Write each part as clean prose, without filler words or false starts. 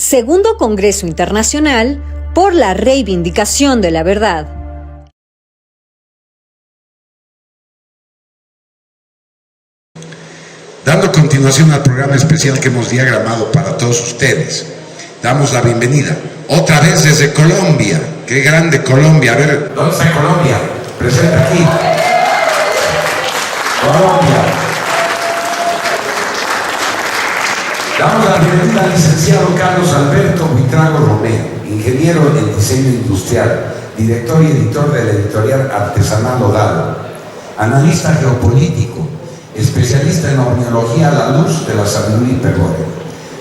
Segundo Congreso Internacional por la Reivindicación de la Verdad. Dando continuación al programa especial que hemos diagramado para todos ustedes, damos la bienvenida otra vez desde Colombia. ¡Qué grande Colombia! A ver, ¿dónde está Colombia? Presente aquí. Colombia. Damos la bienvenida al licenciado Carlos Alberto Buitrago Romero, ingeniero en diseño industrial, director y editor de la editorial Artesanal Odal, analista geopolítico, especialista en orniología a la luz de la sabiduría hiperbórea.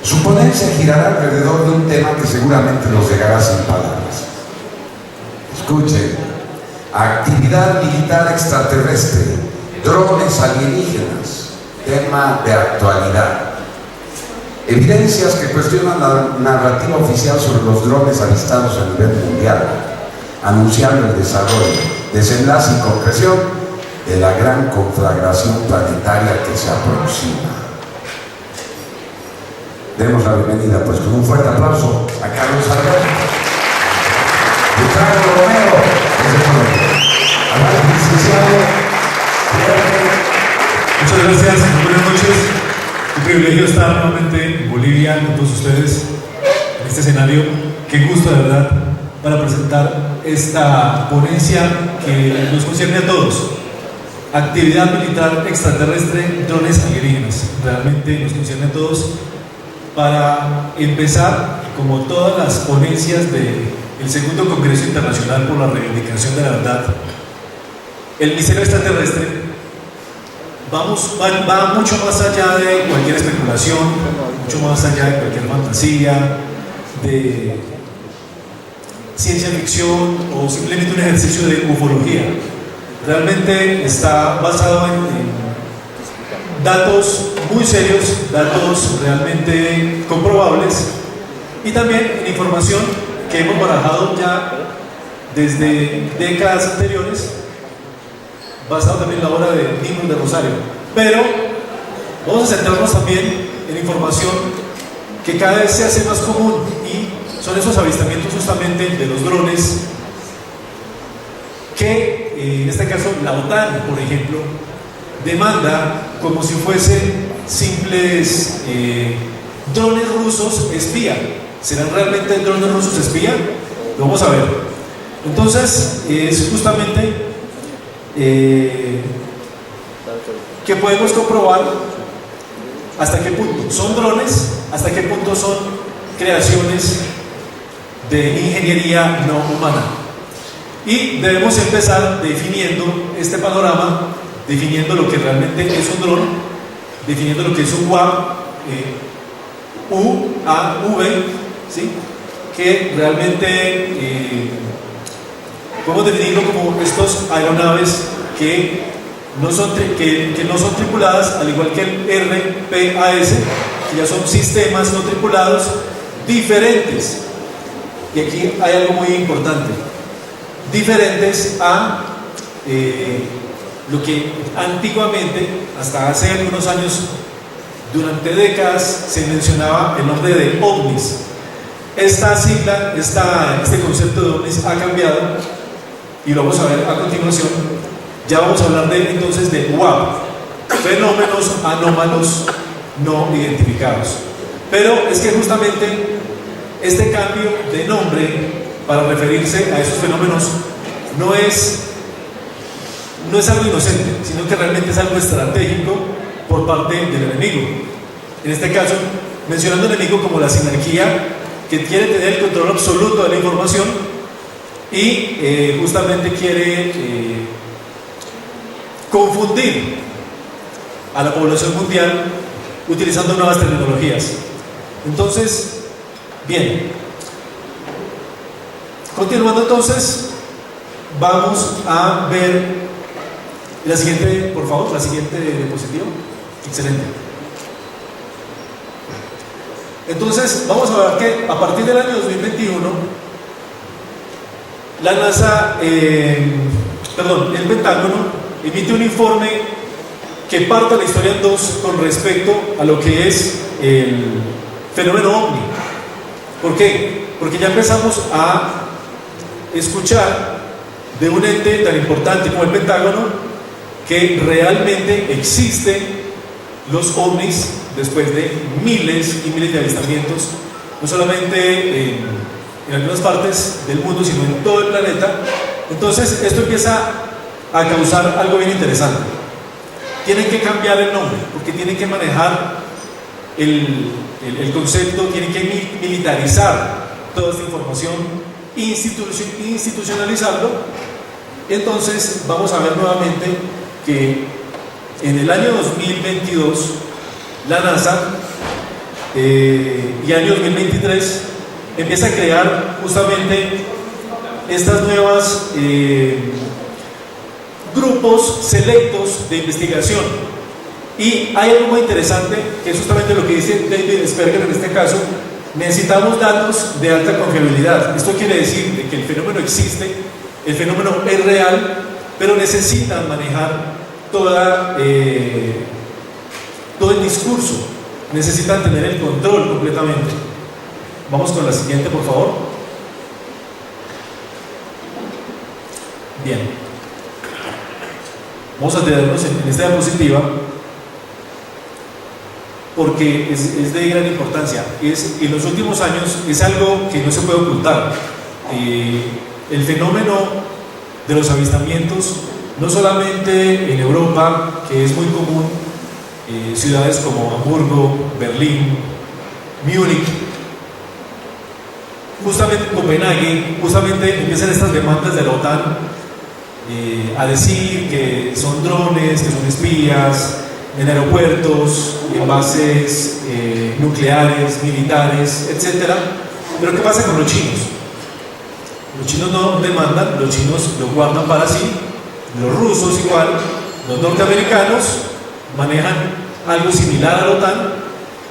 Su ponencia girará alrededor de un tema que seguramente los dejará sin palabras. Escuchen: actividad militar extraterrestre, drones alienígenas, tema de actualidad. Evidencias que cuestionan la narrativa oficial sobre los drones avistados a nivel mundial, anunciando el desarrollo, desenlace y concreción de la gran conflagración planetaria que se aproxima. Demos la bienvenida, pues, con un fuerte aplauso a Carlos Alberto Buitrago Romero, desde Colombia. Adelante, licenciado. Muchas gracias, buenas noches. Un privilegio estar nuevamente en Bolivia con todos ustedes en este escenario. Qué gusto, de verdad, para presentar esta ponencia que nos concierne a todos. Actividad militar extraterrestre, drones alienígenas. Realmente nos concierne a todos. Para empezar, como todas las ponencias del Segundo Congreso Internacional por la Reivindicación de la Verdad, el misterio extraterrestre va mucho más allá de cualquier especulación, mucho más allá de cualquier fantasía, de ciencia ficción o simplemente un ejercicio de ufología. Realmente está basado en datos muy serios, datos realmente comprobables y también en información que hemos barajado ya desde décadas anteriores, basado también en la obra de Nimrod de Rosario. Pero vamos a centrarnos también en información que cada vez se hace más común, y son esos avistamientos justamente de los drones que, en este caso, la OTAN, por ejemplo, demanda como si fuesen simples drones rusos espía. ¿Serán realmente drones rusos espía? Lo vamos a ver. Entonces, es justamente que podemos comprobar hasta qué punto son drones, hasta qué punto son creaciones de ingeniería no humana. Y debemos empezar definiendo este panorama, definiendo lo que realmente es un dron, definiendo lo que es un UAV, ¿sí? Que realmente podemos definirlo como estos aeronaves que no son tripuladas, al igual que el RPAS, que ya son sistemas no tripulados diferentes. Y aquí hay algo muy importante: diferentes a lo que antiguamente, hasta hace algunos años, durante décadas, se mencionaba el nombre de ovnis. Esta sigla, este concepto de ovnis ha cambiado, y lo vamos a ver a continuación. Ya vamos a hablar entonces de UAP, fenómenos anómalos no identificados. Pero es que justamente este cambio de nombre para referirse a esos fenómenos no es algo inocente, sino que realmente es algo estratégico por parte del enemigo. En este caso, mencionando al enemigo como la sinergia que quiere tener el control absoluto de la información y justamente quiere confundir a la población mundial utilizando nuevas tecnologías. Entonces, bien, continuando, entonces vamos a ver la siguiente, por favor, la siguiente diapositiva. Excelente. Entonces, vamos a ver que a partir del año 2021 la NASA, el Pentágono emite un informe que parte la historia en dos con respecto a lo que es el fenómeno OVNI. ¿Por qué? Porque ya empezamos a escuchar de un ente tan importante como el Pentágono que realmente existen los ovnis después de miles y miles de avistamientos, no solamente en algunas partes del mundo, sino en todo el planeta. Entonces esto empieza a causar algo bien interesante. Tienen que cambiar el nombre, porque tienen que manejar el concepto, tienen que militarizar toda esta información, institucionalizarlo. Entonces vamos a ver nuevamente que en el año 2022 la NASA y año 2023 empieza a crear justamente estas nuevas grupos selectos de investigación. Y hay algo muy interesante, que es justamente lo que dice David Sperger en este caso: necesitamos datos de alta confiabilidad. Esto quiere decir de que el fenómeno existe, el fenómeno es real, pero necesitan manejar todo el discurso, necesitan tener el control completamente. Vamos con la siguiente, por favor. Bien, vamos a tenernos en esta diapositiva porque es de gran importancia. En los últimos años es algo que no se puede ocultar. El fenómeno de los avistamientos, no solamente en Europa, que es muy común, ciudades como Hamburgo, Berlín, Múnich, justamente Copenhague, justamente empiezan estas demandas de la OTAN a decir que son drones, que son espías en aeropuertos, en bases nucleares, militares, etc. Pero ¿qué pasa con los chinos? Los chinos no demandan, los chinos lo guardan para sí, los rusos igual, los norteamericanos manejan algo similar a la OTAN.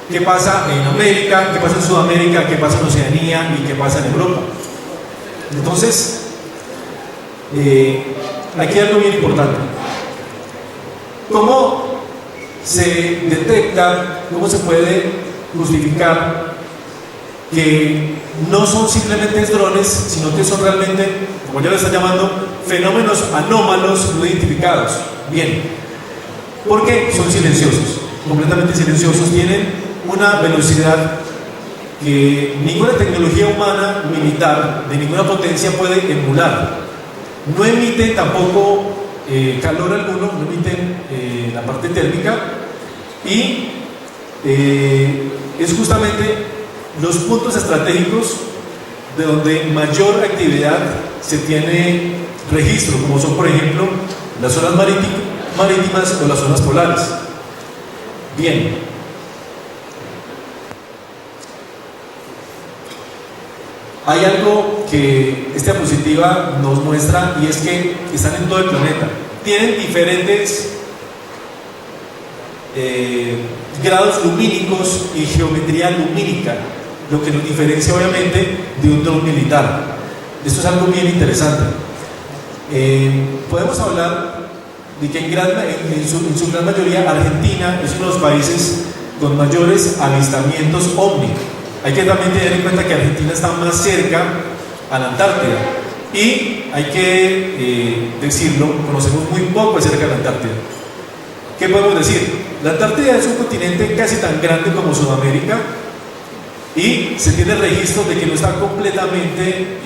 ¿Qué pasa en América? ¿Qué pasa en Sudamérica? ¿Qué pasa en Oceanía? ¿Y qué pasa en Europa? Entonces, aquí hay algo bien importante. ¿Cómo se detecta, cómo se puede justificar que no son simplemente drones, sino que son realmente, como ya lo están llamando, fenómenos anómalos no identificados? Bien, porque son silenciosos, completamente silenciosos, tienen una velocidad que ninguna tecnología humana militar de ninguna potencia puede emular. No emiten tampoco calor alguno, no emiten la parte térmica, y es justamente los puntos estratégicos de donde mayor actividad se tiene registro, como son, por ejemplo, las zonas marítimas o las zonas polares. Bien, hay algo que esta diapositiva nos muestra, y es que están en todo el planeta. Tienen diferentes grados lumínicos y geometría lumínica, lo que nos diferencia obviamente de un dron militar. Esto es algo bien interesante. Podemos hablar de que en su gran mayoría Argentina es uno de los países con mayores avistamientos ovni. Hay que también tener en cuenta que Argentina está más cerca a la Antártida, y hay que decirlo, conocemos muy poco acerca de la Antártida. ¿Qué podemos decir? La Antártida es un continente casi tan grande como Sudamérica, y se tiene registro de que no está completamente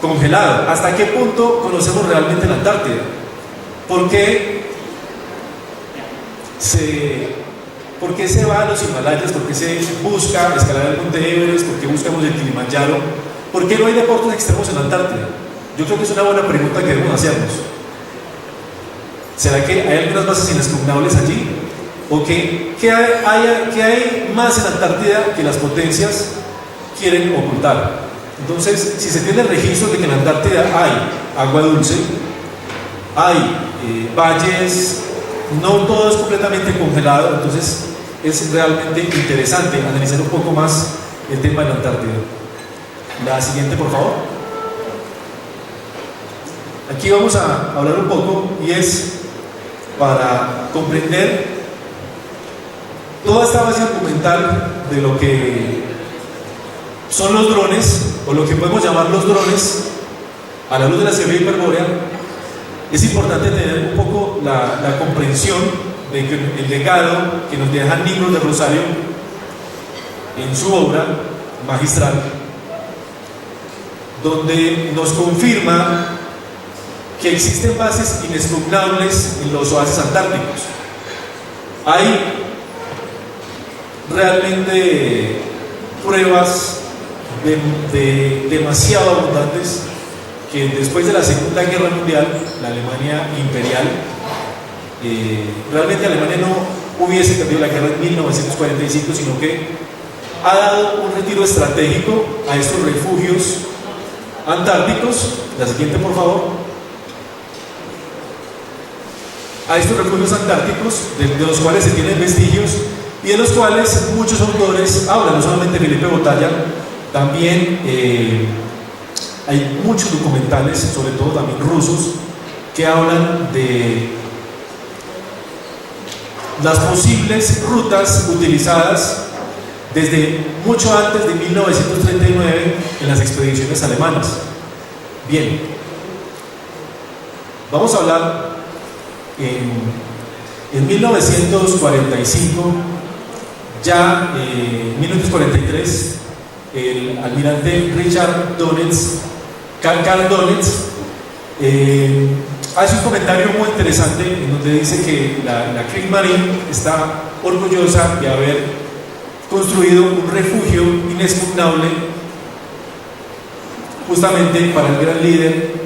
congelado. ¿Hasta qué punto conocemos realmente la Antártida? ¿Por qué se va a los Himalayas? ¿Por qué se busca escalar el monte Everest? ¿Por qué buscamos el Kilimanjaro? ¿Por qué no hay deportes extremos en la Antártida? Yo creo que es una buena pregunta que debemos hacernos. ¿Será que hay algunas bases inexpugnables allí? ¿O qué hay más en la Antártida que las potencias quieren ocultar? Entonces, si se tiene el registro de que en la Antártida hay agua dulce, hay valles, no todo es completamente congelado, entonces es realmente interesante analizar un poco más el tema de la Antártida. La siguiente, por favor. Aquí vamos a hablar un poco, y es para comprender toda esta base argumental de lo que son los drones, o lo que podemos llamar los drones, a la luz de la teoría hiperbórea. Es importante tener un poco la comprensión de que el legado que nos deja Nimrod de Rosario en su obra magistral, donde nos confirma que existen bases inexpugnables en los oasis antárticos. Hay realmente pruebas demasiado abundantes que después de la Segunda Guerra Mundial, la Alemania imperial, realmente Alemania no hubiese perdido la guerra en 1945, sino que ha dado un retiro estratégico a estos refugios antárticos. La siguiente, por favor. A estos refugios antárticos, de los cuales se tienen vestigios y de los cuales muchos autores hablan, no solamente Felipe Botalla, también hay muchos documentales, sobre todo también rusos, que hablan de las posibles rutas utilizadas desde mucho antes de 1939 en las expediciones alemanas. Bien, vamos a hablar en 1945, ya en 1943, el almirante Richard Donitz, Karl Donitz, hace un comentario muy interesante en donde dice que la Kriegsmarine está orgullosa de haber construido un refugio inexpugnable justamente para el gran líder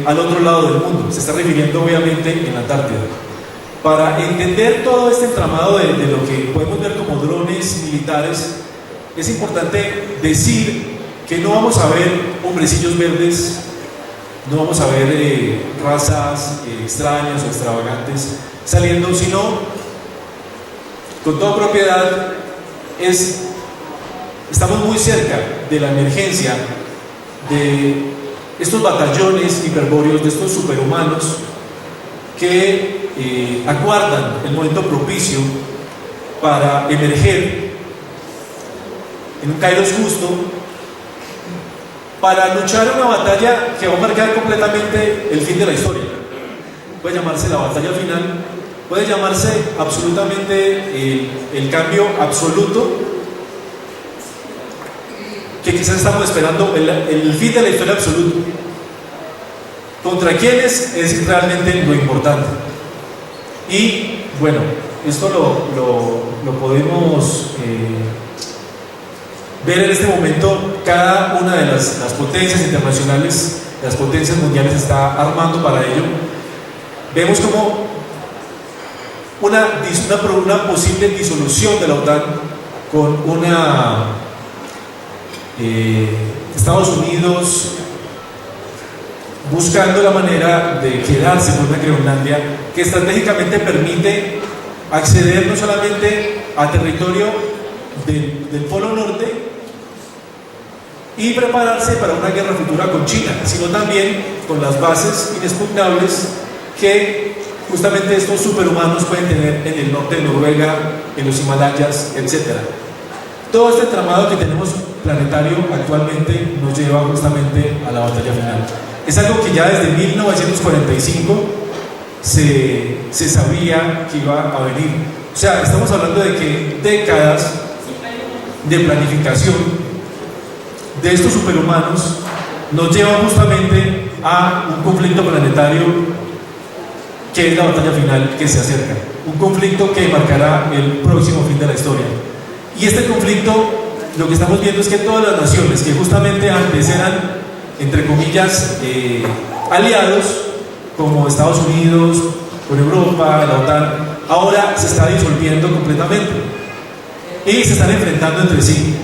al otro lado del mundo. Se está refiriendo obviamente en la Antártida. Para entender todo este entramado de lo que podemos ver como drones militares, es importante decir que no vamos a ver hombrecillos verdes, no vamos a ver razas extrañas o extravagantes saliendo, sino con toda propiedad estamos muy cerca de la emergencia de estos batallones hiperbóreos, de estos superhumanos que aguardan el momento propicio para emerger en un kairos justo, para luchar una batalla que va a marcar completamente el fin de la historia. Puede llamarse la batalla final, puede llamarse absolutamente el cambio absoluto, que quizás estamos esperando, el fin de la historia absoluto. ¿Contra quiénes? Es realmente lo importante. Y bueno, esto lo podemos ver en este momento. Cada una de las potencias internacionales, las potencias mundiales, está armando para ello. Vemos como una posible disolución de la OTAN con Estados Unidos buscando la manera de quedarse con una Groenlandia que estratégicamente permite acceder no solamente a territorio del Polo Norte y prepararse para una guerra futura con China, sino también con las bases inexpugnables que justamente estos superhumanos pueden tener en el norte de Noruega, en los Himalayas, etc. Todo este entramado que tenemos planetario actualmente nos lleva justamente a la batalla final. Es algo que ya desde 1945 se sabía que iba a venir. O sea, estamos hablando de que décadas de planificación de estos superhumanos nos llevan justamente a un conflicto planetario que es la batalla final que se acerca. Un conflicto que marcará el próximo fin de la historia. Y este conflicto, lo que estamos viendo es que todas las naciones que justamente antes eran, entre comillas, aliados, como Estados Unidos, con Europa, la OTAN, ahora se está disolviendo completamente y se están enfrentando entre sí.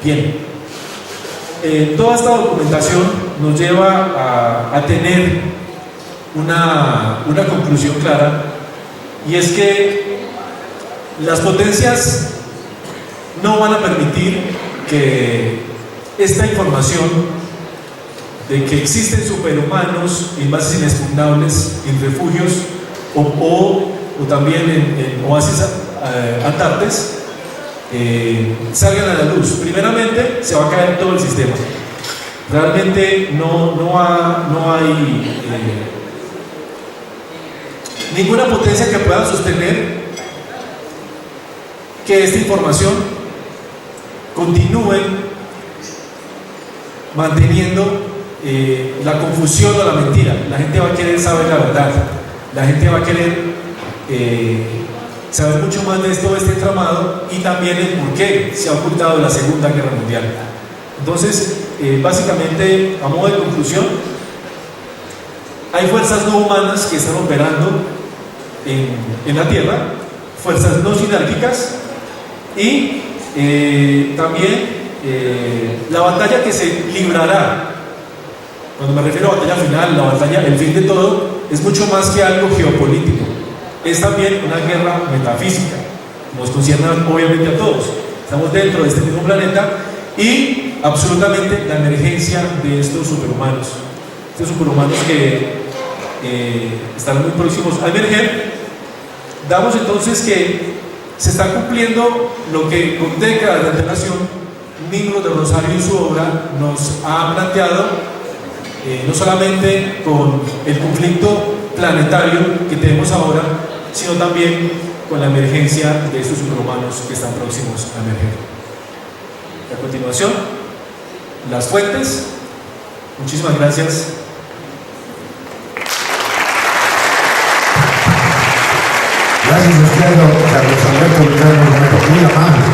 Bien, toda esta documentación nos lleva a tener una conclusión clara, y es que las potencias no van a permitir que esta información de que existen superhumanos en bases inexpugnables, en refugios o también en oasis antárticos, salgan a la luz. Primeramente, se va a caer todo el sistema. Realmente no hay ninguna potencia que pueda sostener que esta información continúe manteniendo la confusión o la mentira. La gente va a querer saber la verdad, la gente va a querer saber mucho más de todo este entramado y también el por qué se ha ocultado la Segunda Guerra Mundial. Entonces, básicamente, a modo de conclusión, hay fuerzas no humanas que están operando en la Tierra, fuerzas no sinérgicas, y también la batalla que se librará, cuando me refiero a batalla final, la batalla, el fin de todo, es mucho más que algo geopolítico, es también una guerra metafísica, nos concierne obviamente a todos, estamos dentro de este mismo planeta, y absolutamente la emergencia de estos superhumanos que están muy próximos a emerger. Damos entonces que se está cumpliendo lo que con décadas de antelación Nimrod de Rosario y su obra nos ha planteado, no solamente con el conflicto planetario que tenemos ahora, sino también con la emergencia de estos superhumanos que están próximos a emerger. A continuación, las fuentes. Muchísimas gracias. Gracias a usted, Carlos Alberto Buitrago Romero, muy amable.